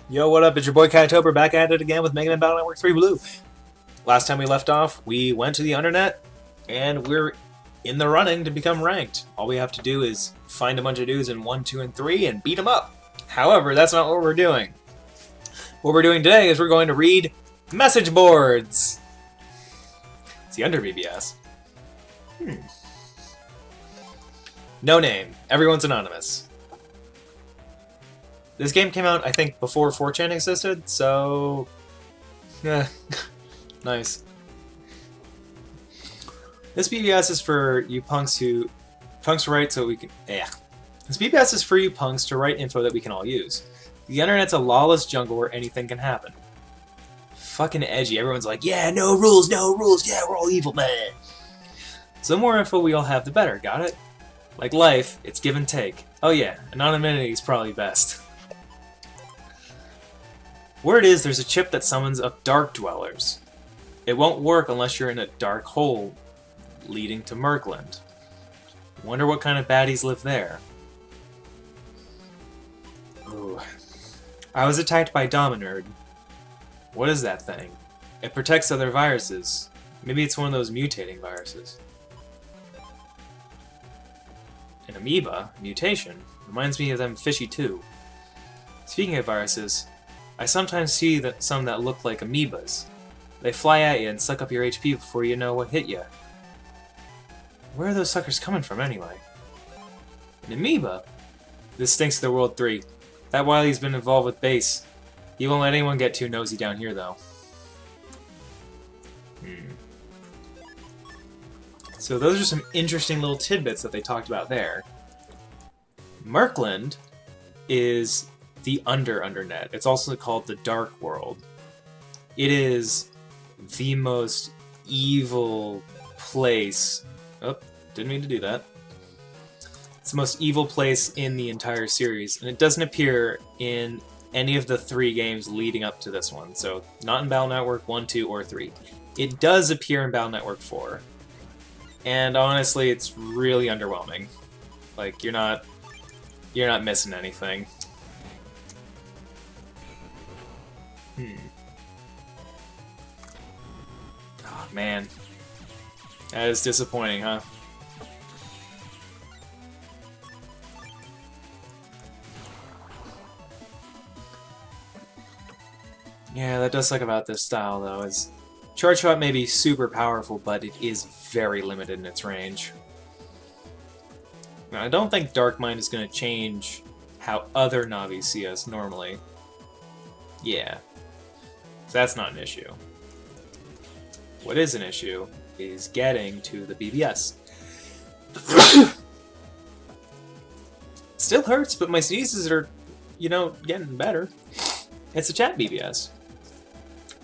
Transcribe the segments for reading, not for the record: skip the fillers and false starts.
Yo, what up? It's your boy Kytober back at it again with Mega Man Battle Network 3 Blue. Last time we left off, we went to the internet, and we're in the running to become ranked. All we have to do is find a bunch of dudes in 1, 2, and 3 and beat them up. However, that's not what we're doing. What we're doing today is we're going to read message boards. It's the under BBS. No name. Everyone's anonymous. This game came out, I think, before 4chan existed, so... nice. This BBS is for you punks who... Punks write so we can... This BBS is for you punks to write info that we can all use. The internet's a lawless jungle where anything can happen. Fucking edgy. Everyone's like, yeah, no rules, yeah, we're all evil, man. So the more info we all have, the better, got it? Like life, it's give and take. Oh yeah, anonymity is probably best. Word is there's a chip that summons up dark dwellers. It won't work unless you're in a dark hole leading to Merkland. Wonder what kind of baddies live there. Ooh. I was attacked by Dominerd. What is that thing? It protects other viruses. Maybe it's one of those mutating viruses. An amoeba? Mutation? Reminds me of them fishy too. Speaking of viruses, I sometimes see some that look like amoebas. They fly at you and suck up your HP before you know what hit you. Where are those suckers coming from anyway? An amoeba? This stinks of the World 3. That Wily's been involved with base. He won't let anyone get too nosy down here though. So those are some interesting little tidbits that they talked about there. Merkland is the undernet. It's also called the Dark World. It is the most evil place. Oh, didn't mean to do that. It's the most evil place in the entire series, and it doesn't appear in any of the 3 games leading up to this one. So, not in Battle Network 1, 2, or 3. It does appear in Battle Network 4. And honestly, it's really underwhelming. Like, you're not missing anything. Oh, man. That is disappointing, huh? Yeah, that does suck about this style, though, is Charge Shot may be super powerful, but it is very limited in its range. Now, I don't think Dark Mind is going to change how other Navis see us normally. Yeah. So that's not an issue. What is an issue is getting to the BBS. Still hurts, but my sneezes are, getting better. It's a chat BBS.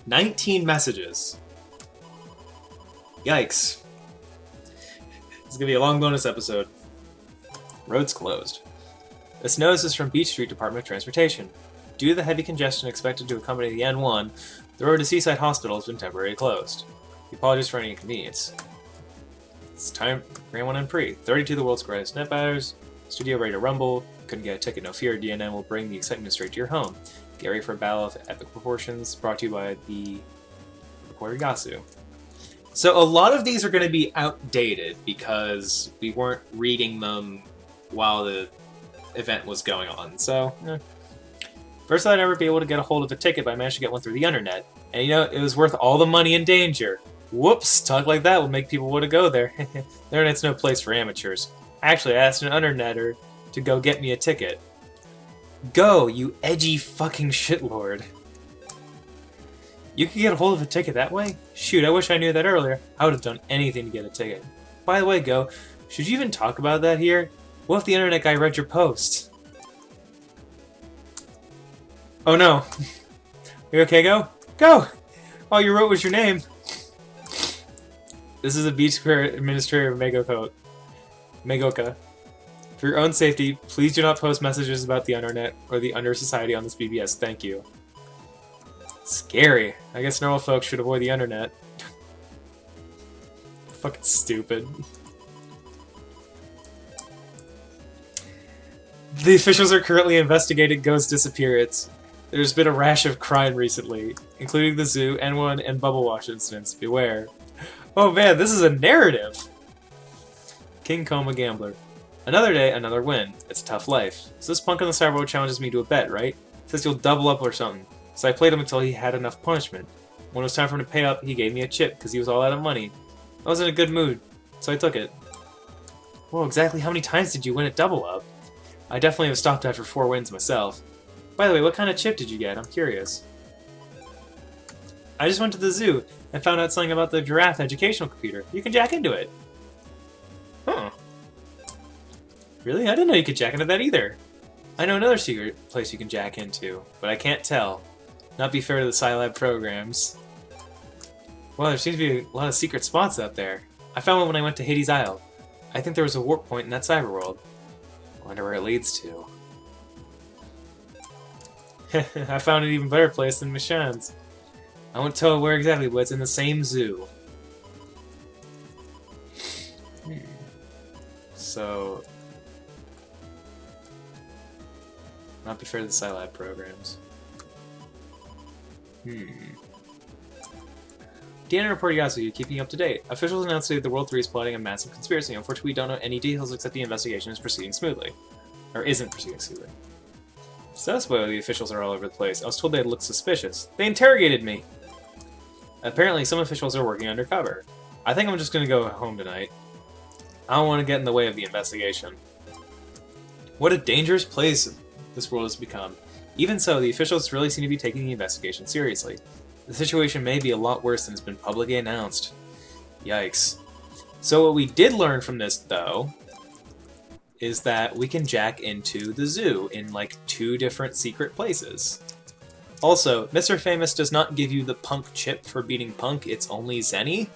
19 messages. Yikes. This is going to be a long bonus episode. Roads closed. This notice is from Beach Street Department of Transportation. Due to the heavy congestion expected to accompany the N1, the road to Seaside Hospital has been temporarily closed. We apologize for any inconvenience. It's time for Grand 1 and Pre. 32 the world's greatest net batters. Studio ready to rumble. Couldn't get a ticket, no fear. DNN will bring the excitement straight to your home. Get ready for a battle of epic proportions, brought to you by the reporter Yasu. So a lot of these are going to be outdated because we weren't reading them while the event was going on. So, First I'd ever be able to get a hold of a ticket, but I managed to get one through the internet. And it was worth all the money and danger. Whoops, talk like that will make people want to go there. The internet's no place for amateurs. Actually, I asked an interneter to go get me a ticket. Go, you edgy fucking shitlord. You could get a hold of a ticket that way? Shoot, I wish I knew that earlier. I would have done anything to get a ticket. By the way, Go, should you even talk about that here? What if the internet guy read your post? Oh no. You okay, Go? Go! All you wrote was your name. This is a Beach Square Administrator of Megoka. For your own safety, please do not post messages about the internet or the Under Society on this BBS. Thank you. Scary. I guess normal folks should avoid the internet. Fucking stupid. The officials are currently investigating Go's disappearance. There's been a rash of crime recently, including the zoo, N1, and Bubble Wash incidents. Beware. Oh man, this is a narrative! King Coma Gambler. Another day, another win. It's a tough life. So this punk on the cyberworld challenges me to a bet, right? Says you'll double up or something. So I played him until he had enough punishment. When it was time for him to pay up, he gave me a chip because he was all out of money. I was in a good mood, so I took it. Well, exactly how many times did you win at double up? I definitely have stopped after 4 wins myself. By the way, what kind of chip did you get? I'm curious. I just went to the zoo and found out something about the giraffe educational computer. You can jack into it. Huh. Really? I didn't know you could jack into that either. I know another secret place you can jack into, but I can't tell. Not be fair to the Scilab programs. Well, there seems to be a lot of secret spots out there. I found one when I went to Hades Isle. I think there was a warp point in that cyber world. I wonder where it leads to. I found an even better place than Michan's. I won't tell where exactly, but it's in the same zoo. So... not be fair to the Scilab programs. Deanna reported Yasu, keeping you up to date. Officials announced today that the World 3 is plotting a massive conspiracy. Unfortunately, we don't know any details except the investigation is proceeding smoothly. Or isn't proceeding smoothly. So that's why the officials are all over the place. I was told they looked suspicious. They interrogated me! Apparently, some officials are working undercover. I think I'm just gonna go home tonight. I don't want to get in the way of the investigation. What a dangerous place this world has become. Even so, the officials really seem to be taking the investigation seriously. The situation may be a lot worse than has been publicly announced. Yikes. So what we did learn from this, though, is that we can jack into the zoo in, like, 2 different secret places. Also, Mr. Famous does not give you the punk chip for beating punk, it's only Zenny.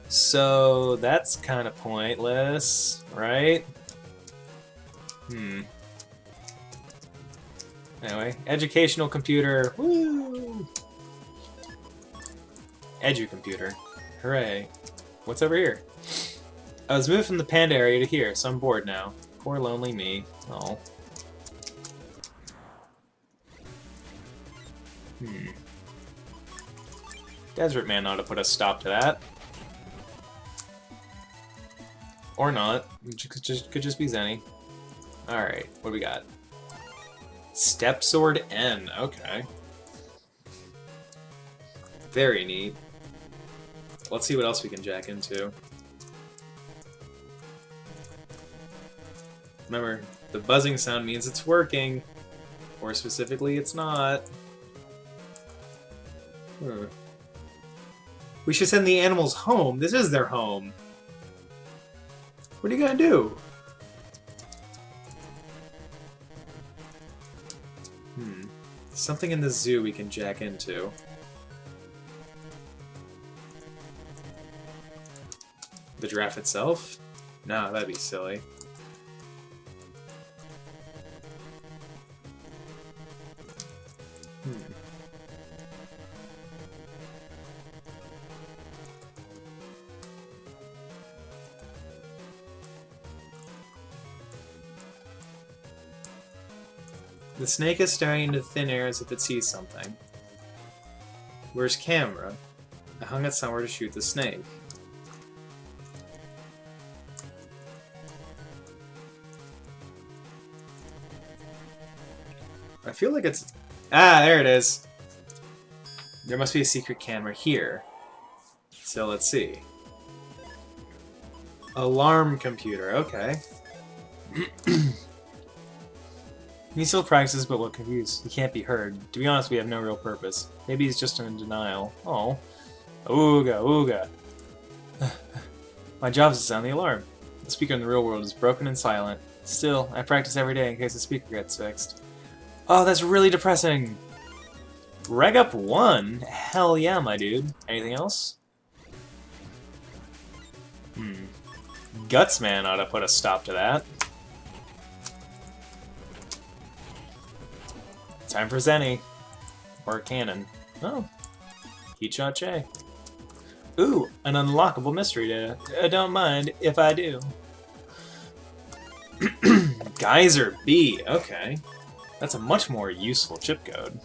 So that's kind of pointless, right? Anyway, educational computer, woo! Edu-computer, hooray. What's over here? I was moved from the panda area to here, so I'm bored now. Poor lonely me. Oh. Desert Man ought to put a stop to that. Or not. It could just be Zenny. Alright, what do we got? Step Sword N, okay. Very neat. Let's see what else we can jack into. Remember, the buzzing sound means it's working. Or specifically, it's not. We should send the animals home. This is their home. What are you gonna do? Something in the zoo we can jack into. The giraffe itself? No, that'd be silly. The snake is staring into thin air as if it sees something. Where's camera? I hung it somewhere to shoot the snake. I feel like it's... Ah, there it is! There must be a secret camera here. So let's see. Alarm computer, okay. He still practices, but look confused. He can't be heard. To be honest, we have no real purpose. Maybe he's just in denial. Oh. Ooga, ooga. My job is to sound the alarm. The speaker in the real world is broken and silent. Still, I practice every day in case the speaker gets fixed. Oh, that's really depressing! Reg up 1? Hell yeah, my dude. Anything else? Gutsman ought to put a stop to that. Time for Zenny. Or Cannon. Oh. Heatshot J. Ooh, an unlockable mystery data. Don't mind if I do. Geyser B. Okay. That's a much more useful chip code.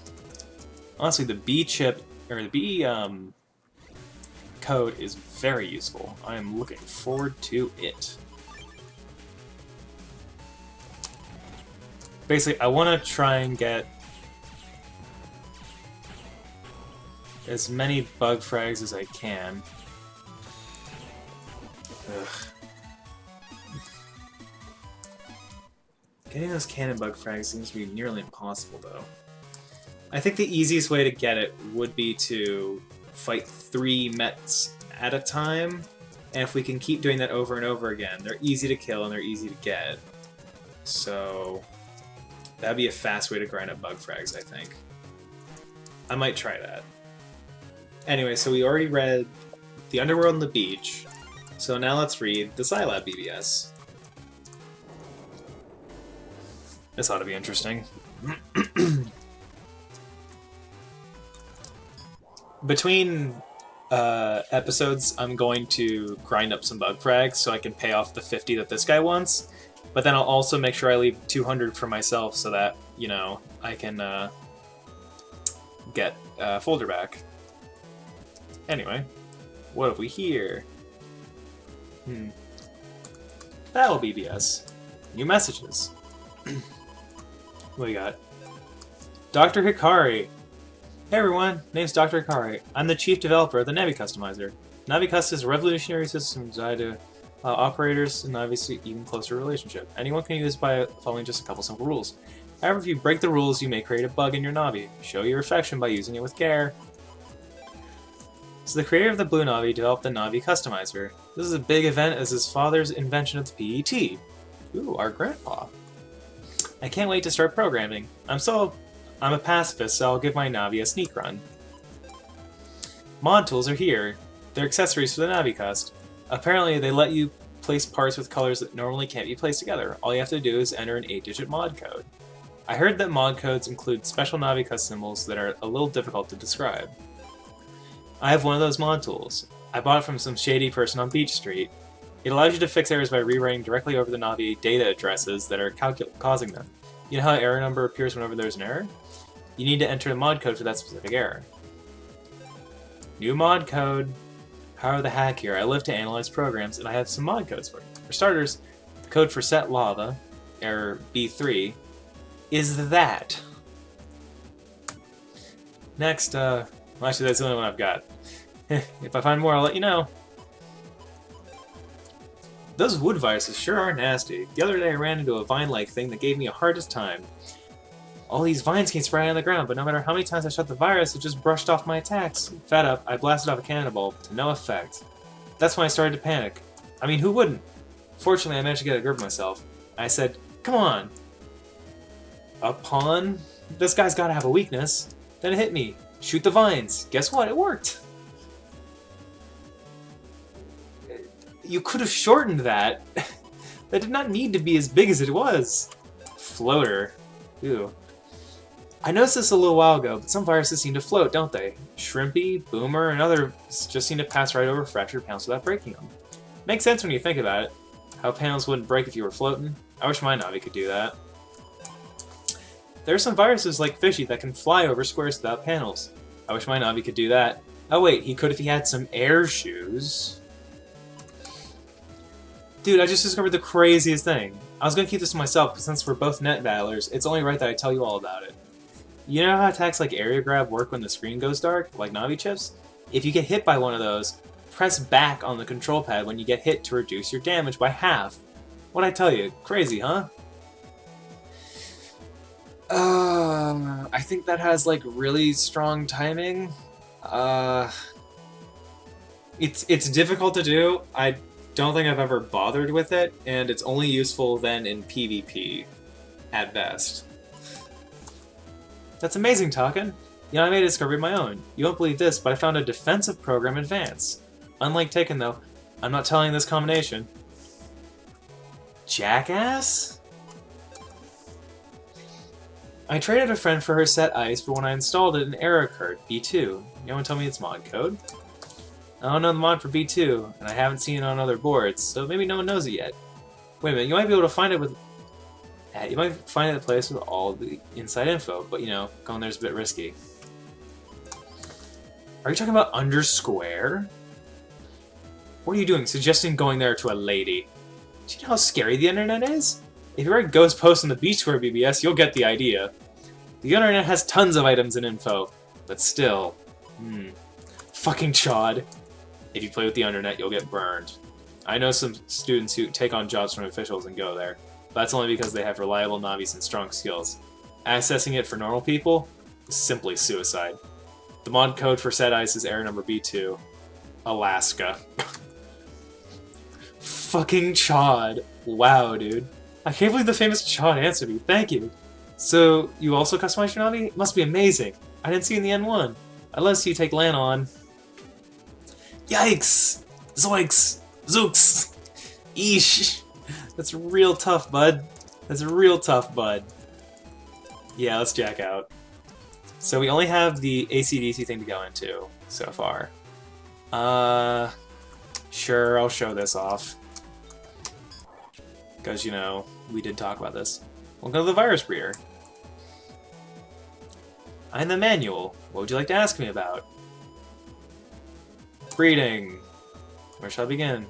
Honestly, the B chip, or the B code is very useful. I am looking forward to it. Basically, I want to try and get as many bug frags as I can. Ugh. Getting those cannon bug frags seems to be nearly impossible, though. I think the easiest way to get it would be to fight 3 Mets at a time, and if we can keep doing that over and over again, they're easy to kill and they're easy to get. So that'd be a fast way to grind up bug frags, I think. I might try that. Anyway, so we already read The Underworld and the Beach, so now let's read the Scilab BBS. This ought to be interesting. Between episodes, I'm going to grind up some bug frags so I can pay off the 50 that this guy wants, but then I'll also make sure I leave 200 for myself so that, you know, I can get Folder back. Anyway, what have we here? Battle BBS. New messages. What do we got? Dr. Hikari. Hey everyone, name's Dr. Hikari. I'm the chief developer of the Navi Customizer. NaviCust is a revolutionary system designed to allow operators and Navis to even closer relationship. Anyone can use it by following just a couple simple rules. However, if you break the rules, you may create a bug in your Navi. Show your affection by using it with care. So the creator of the Blue Navi developed the Navi Customizer. This is a big event as his father's invention of the PET. Ooh, our grandpa. I can't wait to start programming. I'm a pacifist, so I'll give my Navi a sneak run. Mod tools are here. They're accessories for the NaviCust. Apparently, they let you place parts with colors that normally can't be placed together. All you have to do is enter an 8-digit mod code. I heard that mod codes include special NaviCust symbols that are a little difficult to describe. I have one of those mod tools. I bought it from some shady person on Beach Street. It allows you to fix errors by rewriting directly over the Navi data addresses that are causing them. You know how an error number appears whenever there's an error? You need to enter a mod code for that specific error. New mod code. Power of the hack here. I live to analyze programs, and I have some mod codes for you. For starters, the code for set lava, error B3, is that. Next, well, actually that's the only one I've got. If I find more, I'll let you know. Those wood viruses sure are nasty. The other day I ran into a vine-like thing that gave me a hardest time. All these vines came spraying on the ground, but no matter how many times I shot the virus, it just brushed off my attacks. Fed up, I blasted off a cannonball, to no effect. That's when I started to panic. I mean, who wouldn't? Fortunately, I managed to get a grip of myself. I said, come on! A pawn? This guy's gotta have a weakness. Then it hit me. Shoot the vines. Guess what? It worked! You could have shortened that. That did not need to be as big as it was. Floater. Ew. I noticed this a little while ago, but some viruses seem to float, don't they? Shrimpy, Boomer, and others just seem to pass right over fractured panels without breaking them. Makes sense when you think about it. How panels wouldn't break if you were floating. I wish my Navi could do that. There are some viruses like Fishy that can fly over squares without panels. I wish my Navi could do that. Oh wait, he could if he had some air shoes. Dude, I just discovered the craziest thing. I was gonna keep this to myself, but since we're both net battlers, it's only right that I tell you all about it. You know how attacks like Area Grab work when the screen goes dark, like Navi chips? If you get hit by one of those, press back on the control pad when you get hit to reduce your damage by half. What'd I tell you? Crazy, huh? I think that has like really strong timing. It's difficult to do. I don't think I've ever bothered with it, and it's only useful then in PvP, at best. That's amazing, Talkin. You know, I made a discovery of my own. You won't believe this, but I found a defensive program advance. Unlike Taken, though, I'm not telling this combination. Jackass? I traded a friend for her set ice, but when I installed it, an error occurred. B2. No one told me its mod code. I don't know the mod for B2, and I haven't seen it on other boards, so maybe no one knows it yet. Wait a minute, you might be able to find it with... You might find it at a place with all the inside info, but you know, going there's a bit risky. Are you talking about under square? What are you doing? Suggesting going there to a lady. Do you know how scary the internet is? If you write ghost posts on the Beach Square BBS, you'll get the idea. The internet has tons of items and info, but still, fucking chod. If you play with the internet, you'll get burned. I know some students who take on jobs from officials and go there, but that's only because they have reliable navis and strong skills. Accessing it for normal people is simply suicide. The mod code for Set Ice is error number B2. Alaska. Fucking chod. Wow, dude. I can't believe the famous chod answered me. Thank you. So, you also customize your navi? Must be amazing. I didn't see you in the N1. I'd love to see you take Lan on. Yikes! Zoinks! Zooks! Eesh! That's real tough, bud. That's real tough, bud. Yeah, let's jack out. So we only have the AC/DC thing to go into so far. Sure, I'll show this off. Because, you know, we did talk about this. We'll go to the virus breeder. I'm the manual. What would you like to ask me about? Breeding. Where shall I begin?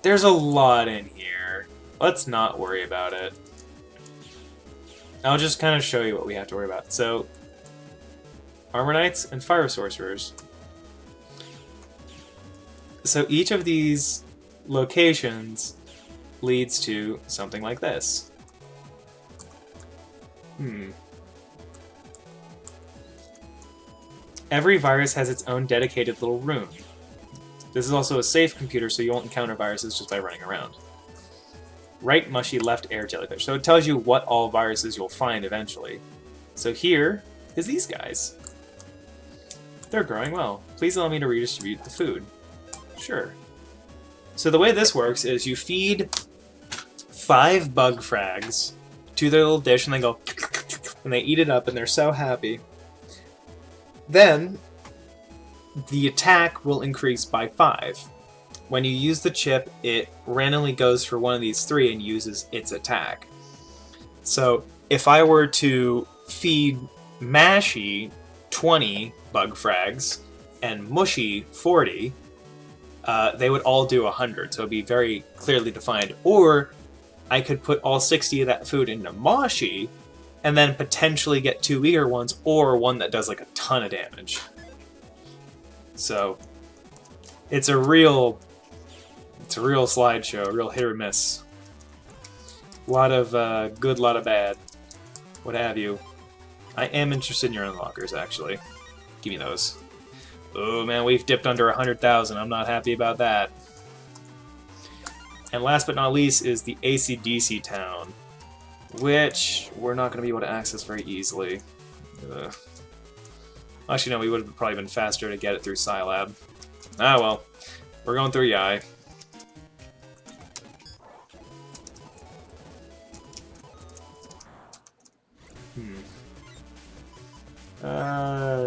There's a lot in here. Let's not worry about it. I'll just kind of show you what we have to worry about. So, Armor Knights and Fire Sorcerers. So each of these locations leads to something like this. Every virus has its own dedicated little room. This is also a safe computer, so you won't encounter viruses just by running around. Right mushy, left air jellyfish. So it tells you what all viruses you'll find eventually. So here is these guys. They're growing well. Please allow me to redistribute the food. Sure. So the way this works is you feed 5 bug frags to their little dish and they go and they eat it up and they're so happy. Then the attack will increase by 5. When you use the chip, it randomly goes for one of these 3 and uses its attack. So if I were to feed Mashy 20 bug frags and Mushy 40, they would all do 100, so it'd be very clearly defined. Or I could put all 60 of that food into Moshi and then potentially get 2 weaker ones or one that does like a ton of damage. So it's a real slideshow, a real hit or miss. A lot of good, lot of bad, what have you. I am interested in your unlockers, actually. Give me those. Oh man, we've dipped under 100,000. I'm not happy about that. And last but not least is the AC/DC town, which we're not going to be able to access very easily. Ugh. Actually, no, we would have probably been faster to get it through Scilab. Ah well, we're going through Yai.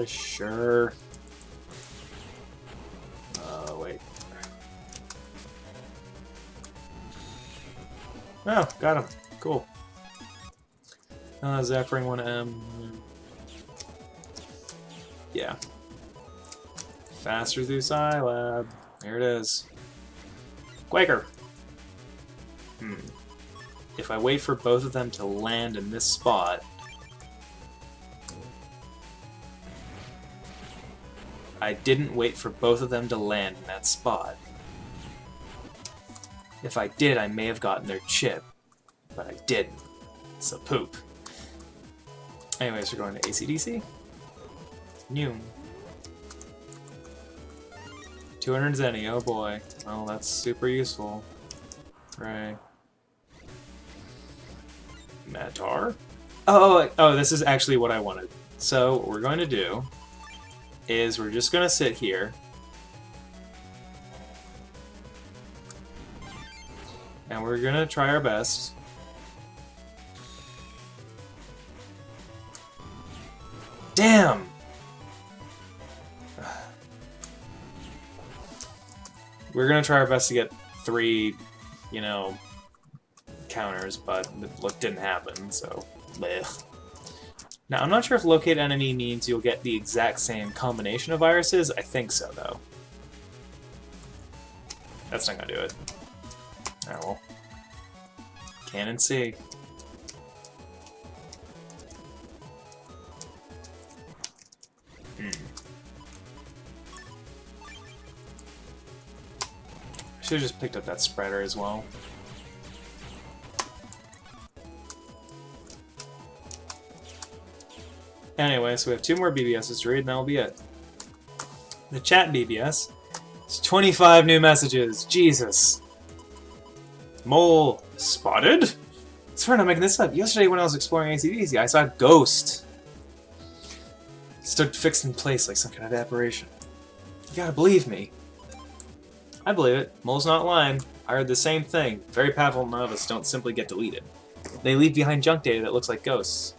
Sure. Wait. Oh, got him. Cool. Zephyring 1M. Yeah. Faster through Scilab. There it is. Quaker! If I wait for both of them to land in this spot... I didn't wait for both of them to land in that spot. If I did, I may have gotten their chip. But I didn't. So poop. Anyways, we're going to AC/DC. Noom. 200 Zenny, oh boy. Well, that's super useful. Right. Matar? Oh, this is actually what I wanted. So, what we're going to do is we're just going to sit here and we're going to try our best damn! We're going to try our best to get 3, you know, counters, but it didn't happen, so blech. Now, I'm not sure if locate enemy means you'll get the exact same combination of viruses. I think so, though. That's not gonna do it. Alright, well. Cannon C. Should've just picked up that spreader as well. Anyway, so we have 2 more BBSs to read, and that'll be it. The chat BBS. It's 25 new messages. Jesus. Mole spotted? I swear I'm not making this up. Yesterday when I was exploring ACDC, I saw a ghost. It stood fixed in place like some kind of apparition. You gotta believe me. I believe it. Mole's not lying. I heard the same thing. Very powerful novices don't simply get deleted. They leave behind junk data that looks like ghosts.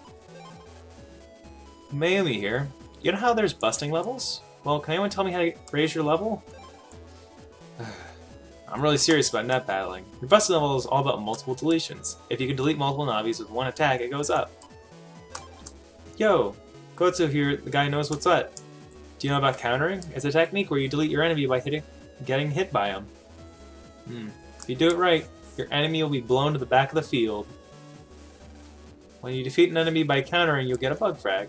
Mayumi here. You know how there's busting levels? Well, can anyone tell me how to raise your level? I'm really serious about net battling. Your busting level is all about multiple deletions. If you can delete multiple Navis with one attack, it goes up. Yo, Kotsu here, the guy knows what's up. Do you know about countering? It's a technique where you delete your enemy by getting hit by him. If you do it right, your enemy will be blown to the back of the field. When you defeat an enemy by countering, you'll get a bug frag.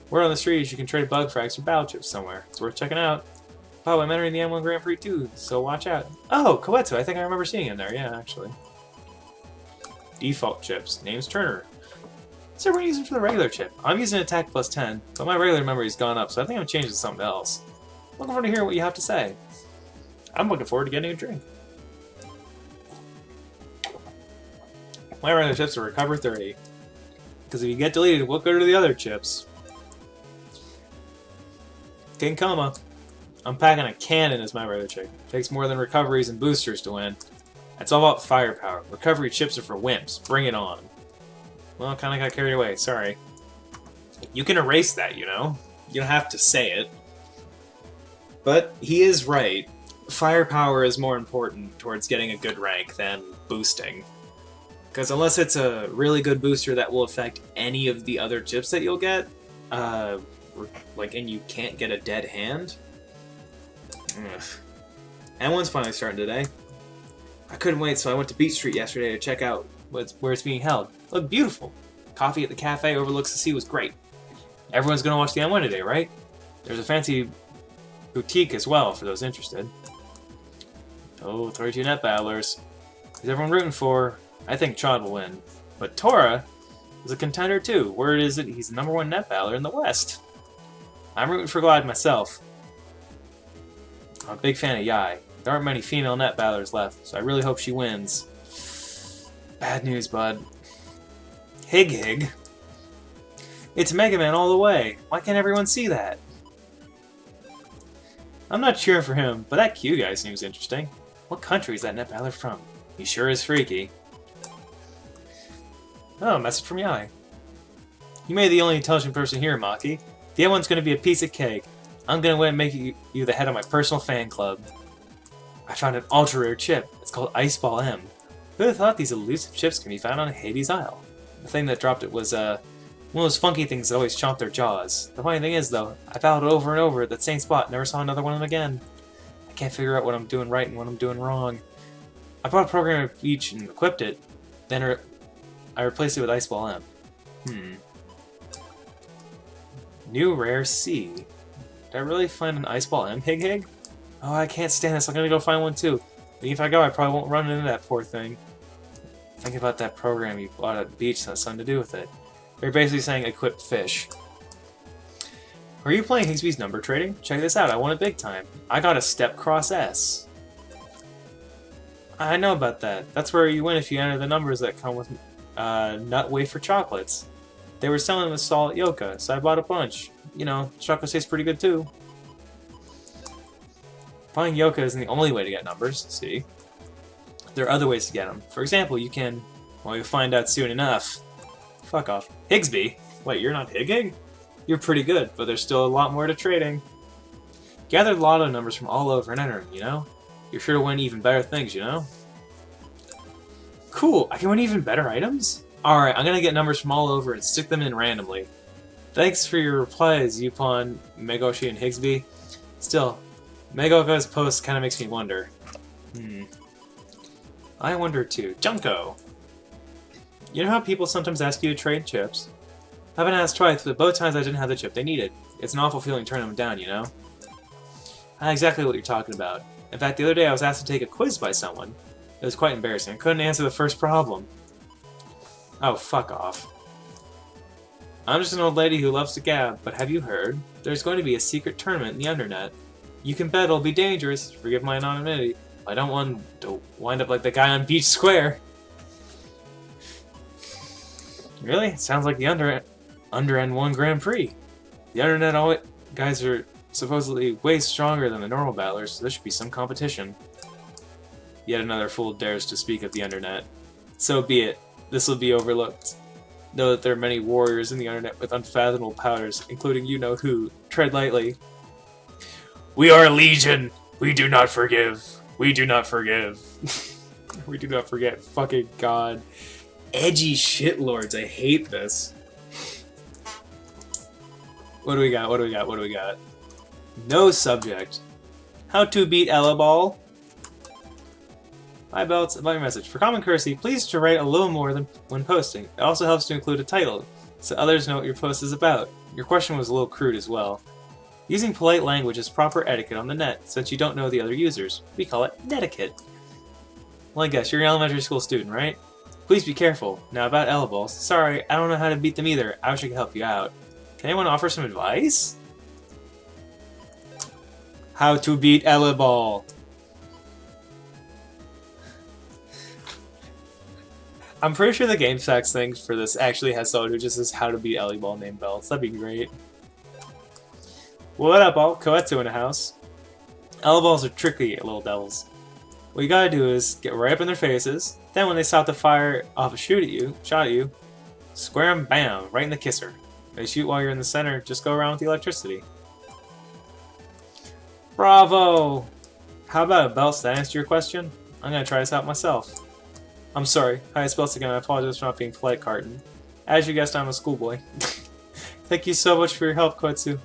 Word on the street is you can trade bug frags for battle chips somewhere. It's worth checking out. Oh, I'm entering the M1 Grand Prix too, so watch out. Oh, Koetsu, I think I remember seeing him there, yeah, actually. Default chips. Name's Turner. What's everyone using for the regular chip? I'm using attack plus 10, but my regular memory's gone up, so I think I'm changing to something else. Looking forward to hearing what you have to say. I'm looking forward to getting a drink. My regular chips are Recover 30. Because if you get deleted, we'll go to the other chips. King Coma. I'm packing a cannon as my regular chip. Takes more than recoveries and boosters to win. It's all about firepower. Recovery chips are for wimps. Bring it on. Well, kinda got carried away. Sorry. You can erase that, you know? You don't have to say it. But he is right. Firepower is more important towards getting a good rank than boosting. Because unless it's a really good booster that will affect any of the other chips that you'll get, and you can't get a dead hand. Ugh. And finally starting today. I couldn't wait, so I went to Beach Street yesterday to check out where it's being held. It looked beautiful. Coffee at the cafe overlooks the sea was great. Everyone's gonna watch the M1 today, right? There's a fancy boutique as well for those interested. Oh, 32 net battlers. Who's everyone rooting for? I think Chad will win. But Tora is a contender too. Word is that he's the #1 net battler in the West. I'm rooting for Glide myself. I'm a big fan of Yai. There aren't many female net battlers left, so I really hope she wins. Bad news, bud. Hig. It's Mega Man all the way. Why can't everyone see that? I'm not cheering for him, but that Q guy seems interesting. What country is that net battler from? He sure is freaky. Oh, a message from Yai. You may be the only intelligent person here, Maki. The other one's gonna be a piece of cake. I'm gonna win and make you the head of my personal fan club. I found an ultra-rare chip. It's called Ice Ball M. Who'd have thought these elusive chips can be found on Hades Isle? The thing that dropped it was, one of those funky things that always chomp their jaws. The funny thing is, though, I battled over and over at that same spot, never saw another one of them again. I can't figure out what I'm doing right and what I'm doing wrong. I bought a program of each and equipped it, then I replaced it with Ice Ball M. New Rare C. Did I really find an Ice Ball M, Hig? Oh, I can't stand this. I'm gonna go find one too. But if I go, I probably won't run into that poor thing. Think about that program you bought at the beach that has something to do with it. They're basically saying equip fish. Are you playing Higsby's number trading? Check this out, I won it big time. I got a Step Cross S. I know about that. That's where you win if you enter the numbers that come with nut wafer chocolates. They were selling them with salt Yoka, so I bought a bunch. You know, chocolate tastes pretty good too. Buying Yoka isn't the only way to get numbers, see? There are other ways to get them. For example, you can... Well, you'll find out soon enough. Fuck off. Higsby? Wait, you're not Hig? You're pretty good, but there's still a lot more to trading. Gather lotto numbers from all over and enter them, you know? You're sure to win even better things, you know? Cool, I can win even better items? Alright, I'm gonna get numbers from all over and stick them in randomly. Thanks for your replies, Yupon, Megoshi, and Higsby. Still, Megoka's post kind of makes me wonder. I wonder too. Junko! You know how people sometimes ask you to trade chips? I've been asked twice, but both times I didn't have the chip they needed. It's an awful feeling turning them down, you know? I know exactly what you're talking about. In fact, the other day I was asked to take a quiz by someone. It was quite embarrassing. I couldn't answer the first problem. Oh, fuck off. I'm just an old lady who loves to gab, but have you heard? There's going to be a secret tournament in the Undernet. You can bet it'll be dangerous, forgive my anonymity. I don't want to wind up like the guy on Beach Square. Really? Sounds like the Under N1 Grand Prix. The Undernet guys are supposedly way stronger than the normal battlers, so there should be some competition. Yet another fool dares to speak of the Undernet. So be it. This will be overlooked. Know that there are many warriors in the Undernet with unfathomable powers, including you-know-who. Tread lightly. We are Legion! We do not forgive! We do not forgive. We do not forget. Fucking God. Edgy shitlords. I hate this. What do we got? What do we got? What do we got? No subject. How to beat Ella Ball? Hi Belts, about your message. For common courtesy, please to write a little more than when posting. It also helps to include a title, so others know what your post is about. Your question was a little crude as well. Using polite language is proper etiquette on the net, since you don't know the other users. We call it netiquette. Well, I guess you're an elementary school student, right? Please be careful. Now about Ella Balls. Sorry, I don't know how to beat them either. I wish I could help you out. Can anyone offer some advice? How to beat Ella Ball. I'm pretty sure the game facts thing for this actually has someone who just says how to beat Ellie Ball named Belts. That'd be great. What up, all? Koetsu in the house. Ellie Balls are tricky little devils. What you gotta do is get right up in their faces, then when they stop to fire off a shot at you, square 'em, bam, right in the kisser. If they shoot while you're in the center, just go around with the electricity. Bravo! How about it, Belts? That answer your question? I'm gonna try this out myself. I'm sorry. Hi, it's Belts again. I apologize for not being polite, Carton. As you guessed, I'm a schoolboy. Thank you so much for your help, Koetsu.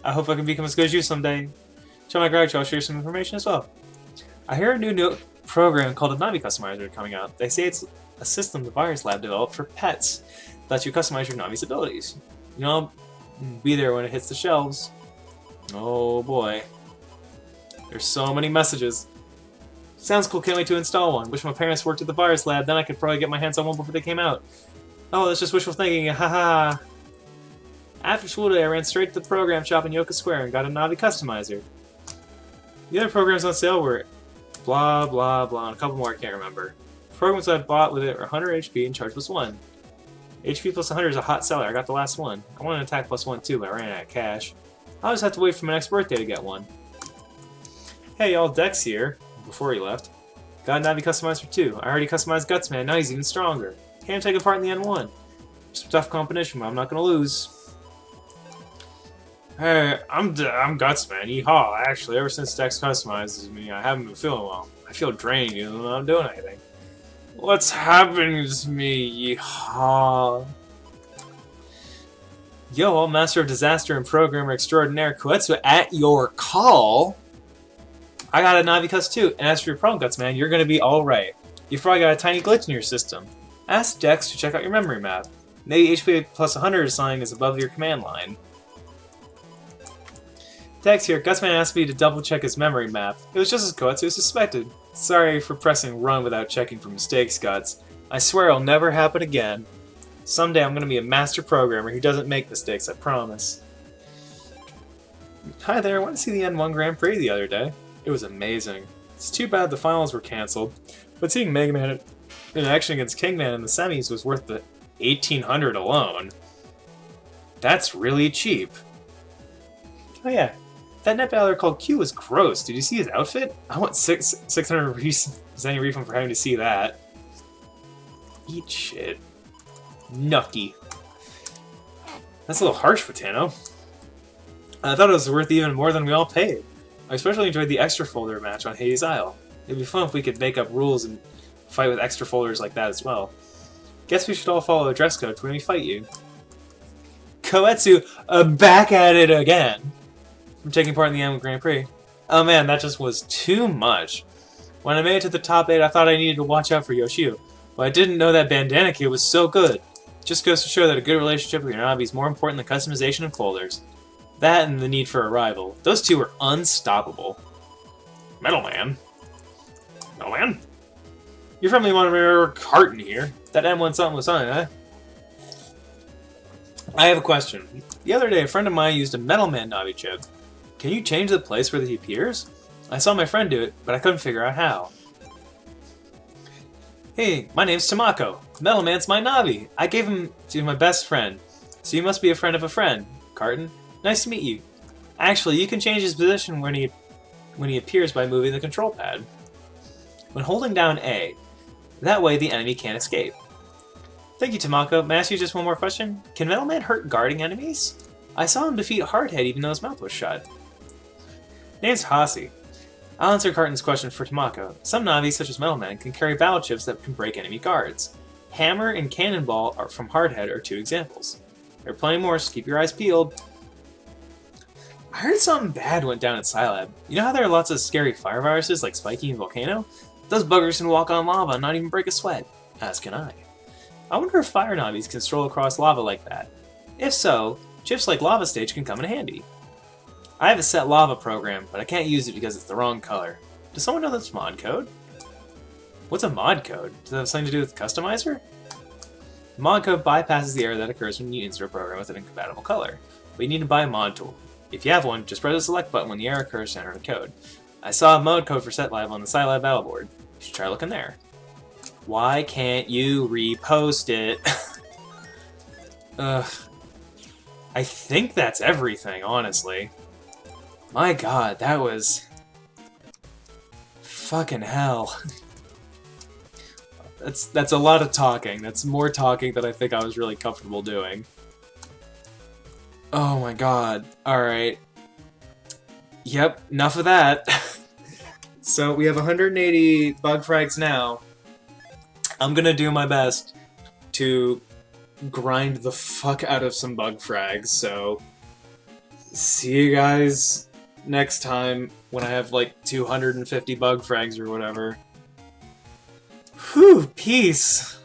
I hope I can become as good as you someday. Show my gratitude, I'll share some information as well. I hear a new program called a Navi Customizer coming out. They say it's a system the Virus Lab developed for pets that lets you customize your Navi's abilities. You know, I'll be there when it hits the shelves. Oh boy. There's so many messages. Sounds cool, can't wait to install one. Wish my parents worked at the Virus Lab, then I could probably get my hands on one before they came out. Oh, that's just wishful thinking, haha. After school today, I ran straight to the program shop in Yoka Square and got a Navi Customizer. The other programs on sale were blah blah blah and a couple more I can't remember. The programs I bought with it are 100 HP and charge plus 1. HP plus 100 is a hot seller, I got the last one. I wanted an attack plus 1 too, but I ran out of cash. I'll just have to wait for my next birthday to get one. Hey y'all, Dex here. Before he left. Got a Navi Customizer too. I already customized Gutsman, now he's even stronger. Can't take part in the N1. Just a tough competition, but I'm not gonna lose. Hey, I'm Gutsman, yeehaw. Actually, ever since Dex customizes me, I haven't been feeling well. I feel drained even though I'm doing anything. What's happening to me, yeehaw? Yo, I'm Master of Disaster and Programmer Extraordinaire Koetsu at your call. I got a Navi Cuss too, and as for your problem, Gutsman, you're gonna be alright. You've probably got a tiny glitch in your system. Ask Dex to check out your memory map. Maybe HP plus 100 or something is above your command line. Dex here, Gutsman asked me to double check his memory map. It was just as Koetsu suspected. Sorry for pressing run without checking for mistakes, Guts. I swear it'll never happen again. Someday I'm gonna be a master programmer who doesn't make mistakes, I promise. Hi there, I went to see the N1 Grand Prix the other day. It was amazing. It's too bad the finals were cancelled, but seeing Mega Man in action against Kingman in the semis was worth the 1800 alone. That's really cheap. Oh yeah, that net battler called Q was gross. Did you see his outfit? I want 600 Zenny refund for having to see that. Eat shit. Nucky. That's a little harsh, Botano. I thought it was worth even more than we all paid. I especially enjoyed the extra folder match on Hades Isle. It'd be fun if we could make up rules and fight with extra folders like that as well. Guess we should all follow a dress code when we fight you. Koetsu, back at it again. From taking part in the Annual Grand Prix. Oh man, that just was too much. When I made it to the top 8, I thought I needed to watch out for Yoshio, but I didn't know that Bandana Kid was so good. Just goes to show that a good relationship with your Navi is more important than customization and folders. That and the need for a rival. Those two are unstoppable. Metal Man? Metal Man? Your friendly monitor Carton here. That M1 something was something, huh? I have a question. The other day, a friend of mine used a Metal Man Navi chip. Can you change the place where he appears? I saw my friend do it, but I couldn't figure out how. Hey, my name's Tamako. Metal Man's my Navi. I gave him to my best friend. So you must be a friend of a friend. Carton, nice to meet you. Actually, you can change his position when he appears by moving the control pad. When holding down A. That way the enemy can't escape. Thank you, Tamako. May I ask you just one more question? Can Metal Man hurt guarding enemies? I saw him defeat Hardhead even though his mouth was shut. Name's Hasi. I'll answer Carton's question for Tamako. Some Navis, such as Metal Man, can carry battle chips that can break enemy guards. Hammer and Cannonball from Hardhead are 2 examples. There are plenty more, so keep your eyes peeled. I heard something bad went down at Scilab. You know how there are lots of scary fire viruses like Spiky and Volcano? Those buggers can walk on lava and not even break a sweat. As can I. I wonder if fire Navis can stroll across lava like that. If so, chips like Lava Stage can come in handy. I have a set lava program, but I can't use it because it's the wrong color. Does someone know that's mod code? What's a mod code? Does that have something to do with Customizer? Mod code bypasses the error that occurs when you insert a program with an incompatible color, but you need to buy a mod tool. If you have one, just press the select button when the error occurs to enter the code. I saw a mod code for SetLive on the Scilab battle board. You should try looking there. Why can't you repost it? I think that's everything, honestly. My god, that was... fucking hell. That's a lot of talking. That's more talking than I think I was really comfortable doing. Oh my god. Alright. Yep, enough of that. So we have 180 bug frags now. I'm gonna do my best to grind the fuck out of some bug frags, so see you guys next time when I have like 250 bug frags or whatever. Whew, peace!